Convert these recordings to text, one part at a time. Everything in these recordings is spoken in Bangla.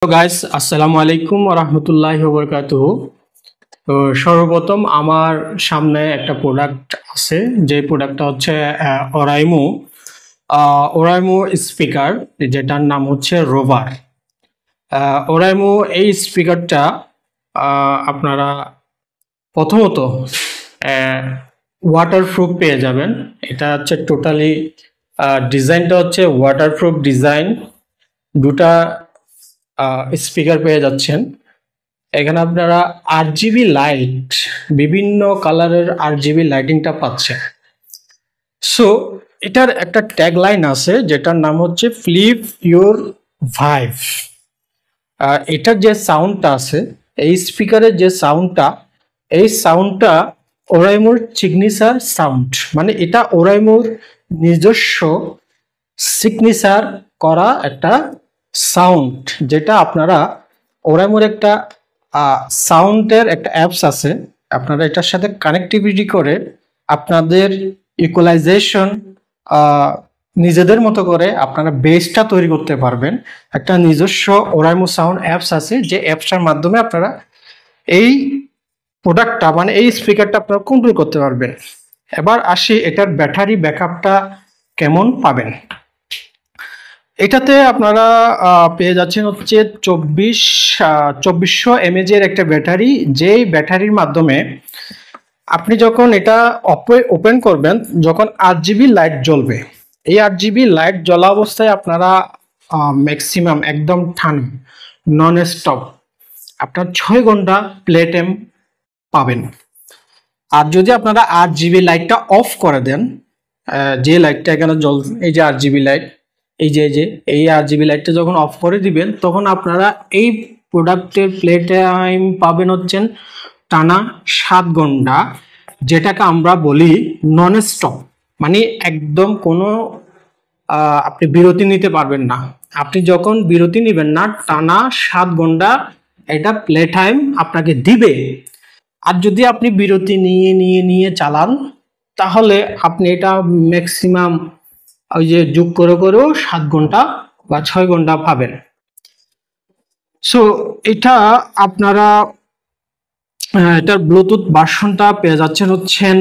তো গাইস, আসসালামু আলাইকুম ওয়া রাহমাতুল্লাহি ওয়া বারাকাতুহু। তো সর্বপ্রথম আমার সামনে একটা প্রোডাক্ট আছে, যে প্রোডাক্টটা হচ্ছে ওরাইমো ওরাইমো স্পিকার, যেটার নাম হচ্ছে রোভার। ওরাইমো এই স্পিকারটা আপনারা প্রথমত ওয়াটারপ্রুফ পেয়ে যাবেন। এটা হচ্ছে টোটালি ডিজাইনটা হচ্ছে ওয়াটারপ্রুফ ডিজাইন। দুটা স্পিকার পেয়ে যাচ্ছেন। এখানে আপনারা আরজিবি লাইট, বিভিন্ন কালারের আরজিবি লাইটিংটা পাচ্ছেন। সো এটার একটা ট্যাগ লাইন আছে, যেটার নাম হচ্ছে ফ্লিপ ইউর ভাইভ। এটার যে সাউন্ডটা আছে, এই স্পিকারের যে সাউন্ডটা, এই সাউন্ডটা ওরাইমোর সিগনেচার সাউন্ড, মানে এটা ওরাইমোর নিজস্ব সিগনেচার করা একটা সাউন্ড, যেটা আপনারা ওরাইমোর একটা সাউন্ডের একটা অ্যাপস আছে, আপনারা এটার সাথে কানেক্টিভিটি করে আপনাদের ইকুয়ালাইজেশন নিজেদের মতো করে আপনারা বেসটা তৈরি করতে পারবেন। একটা নিজস্ব ওরাইমো সাউন্ড অ্যাপস আছে, যে অ্যাপসটার মাধ্যমে আপনারা এই প্রোডাক্টটা, মানে এই স্পিকারটা আপনারা কন্ট্রোল করতে পারবেন। এবার আসি এটার ব্যাটারি ব্যাকআপটা কেমন পাবেন। এটাতে আপনারা পেয়ে যাচ্ছেন হচ্ছে 2400 mAh এর একটা ব্যাটারি, যেই ব্যাটারির মাধ্যমে আপনি যখন এটা ওপেন করবেন, যখন 8GB লাইট জ্বলবে, এই 8GB লাইট জ্বলা অবস্থায় আপনারা ম্যাক্সিমাম একদম ঠান্ডা নন স্টপ আপনার 6 ঘন্টা প্লে টাইম পাবেন। আর যদি আপনারা 8GB লাইটটা অফ করে দেন, যে লাইটটা এখানে জ্বল, এই যে 8GB লাইট, এই 8GB লাইটটা যখন অফ করে দিবেন, তখন আপনারা এই প্রোডাক্টের প্লে টাইম পাবেন হচ্ছেন টানা 7 ঘন্টা, যেটাকে আমরা বলি নন স্টপ। মানে একদম কোনো আপনি বিরতি নিতে পারবেন না। আপনি যখন বিরতি নেবেন না, টানা 7 ঘন্টা এটা প্লে টাইম আপনাকে দিবে। আর যদি আপনি বিরতি নিয়ে চালান, তাহলে আপনি এটা ম্যাক্সিমাম ওই যে যোগ করেও 7 ঘন্টা বা 6 ঘন্টা পাবেন। সো এটা আপনারা এটার ব্লুটুথ ভার্সনটা পেয়ে যাচ্ছেন হচ্ছেন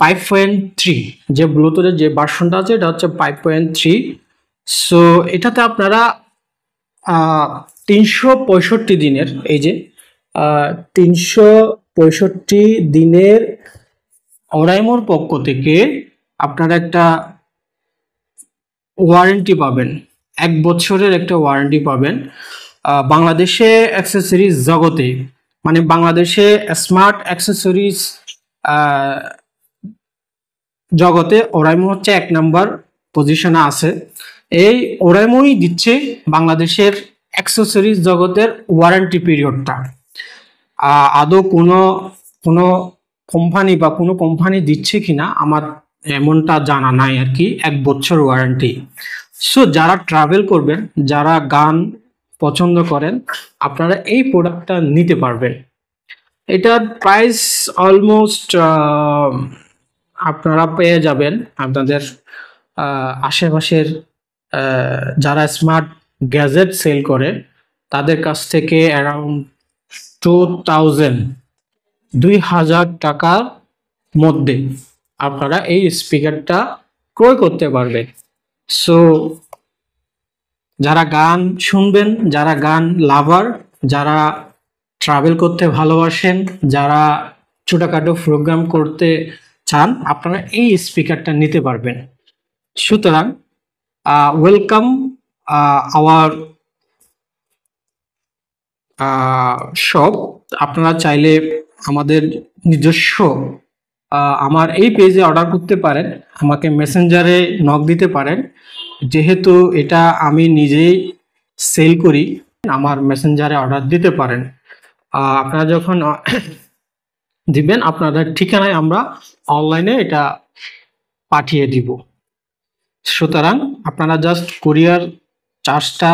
5.3। যে ব্লুটুথের যে ভার্সনটা আছে, এটা হচ্ছে 5.3। সো এটাতে আপনারা 365 দিনের, এই যে 365 দিনের ওরাইমোর পক্ষ থেকে আপনারা একটা ওয়ারেন্টি পাবেন, 1 বছরের একটা ওয়ারেন্টি পাবেন। বাংলাদেশে অ্যাক্সেসরিজ জগতে, মানে বাংলাদেশে স্মার্ট অ্যাক্সেসরিজ জগতে ওরাইমো হচ্ছে 1 নাম্বার পজিশনে আছে। এই ওরাইমোই দিচ্ছে বাংলাদেশের অ্যাক্সেসরিজ জগতের ওয়ারেন্টি পিরিয়ডটা। আদৌ কোনো কোম্পানি বা কোনো কোম্পানি দিচ্ছে কিনা আমার এমনটা জানা নাই আর কি, 1 বছর ওয়ারেন্টি। সো যারা ট্রাভেল করবেন, যারা গান পছন্দ করেন, আপনারা এই প্রোডাক্টটা নিতে পারবেন। এটার প্রাইস অলমোস্ট আপনারা পেয়ে যাবেন আপনাদের আশেপাশের যারা স্মার্ট গ্যাজেট সেল করে তাদের কাছ থেকে অ্যারাউন্ড 2000 টাকার মধ্যে আপনারা এই স্পিকারটা ক্রয় করতে পারবেন। সো যারা গান শুনবেন, যারা গান লাভার, যারা ট্রাভেল করতে ভালোবাসেন, যারা ছোটখাটো প্রোগ্রাম করতে চান, আপনারা এই স্পিকারটা নিতে পারবেন। সুতরাং ওয়েলকাম আওয়ার শপ। আপনারা চাইলে আমাদের নিজস্ব আমার এই পেজে অর্ডার করতে পারেন, আমাকে মেসেঞ্জারে নক দিতে পারেন। যেহেতু এটা আমি নিজেই সেল করি, আমার মেসেঞ্জারে অর্ডার দিতে পারেন। আপনারা যখন দিবেন, আপনাদের ঠিকানায় আমরা অনলাইনে এটা পাঠিয়ে দিব। সুতরাং আপনারা জাস্ট কুরিয়ার চার্জটা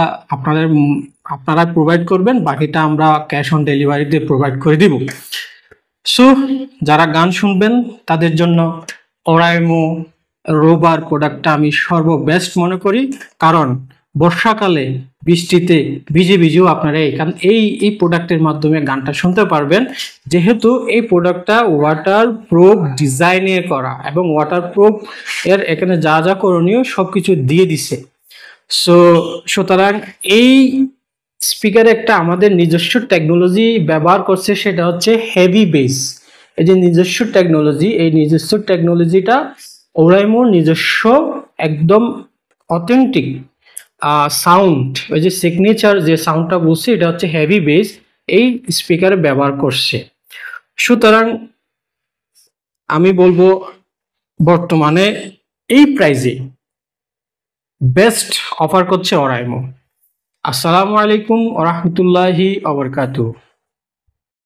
আপনারা প্রোভাইড করবেন, বাকিটা আমরা ক্যাশ অন ডেলিভারিতে প্রোভাইড করে দিব। সো যারা গান শুনবেন তাদের জন্য ওরাইমো রোভার প্রোডাক্টটা আমি সর্ববেস্ট মনে করি, কারণ বর্ষাকালে বৃষ্টিতে ভিজে ভিজেও আপনারা এই প্রোডাক্টের মাধ্যমে গানটা শুনতে পারবেন, যেহেতু এই প্রোডাক্টটা ওয়াটার প্রুফ ডিজাইনের করা এবং ওয়াটার প্রুফ এর এখানে যা যা করণীয় সবকিছু দিয়ে দিছে। সুতরাং এই স্পিকারে একটা আমাদের নিজস্ব টেকনোলজি ব্যবহার করছে, সেটা হচ্ছে হেভি বেস। এই যে নিজস্ব টেকনোলজি, এই নিজস্ব টেকনোলজিটা ওরাইমোর নিজস্ব একদম অথেন্টিক সাউন্ড, ওই যে সিগনেচার যে সাউন্ডটা বলছি এটা হচ্ছে হেভি বেস, এই স্পিকারে ব্যবহার করছে। সুতরাং আমি বলবো বর্তমানে এই প্রাইজে বেস্ট অফার করছে ওরাইমো। আসসালামু আলাইকুম ওয়া রাহমাতুল্লাহি ওয়া বারাকাতুহু।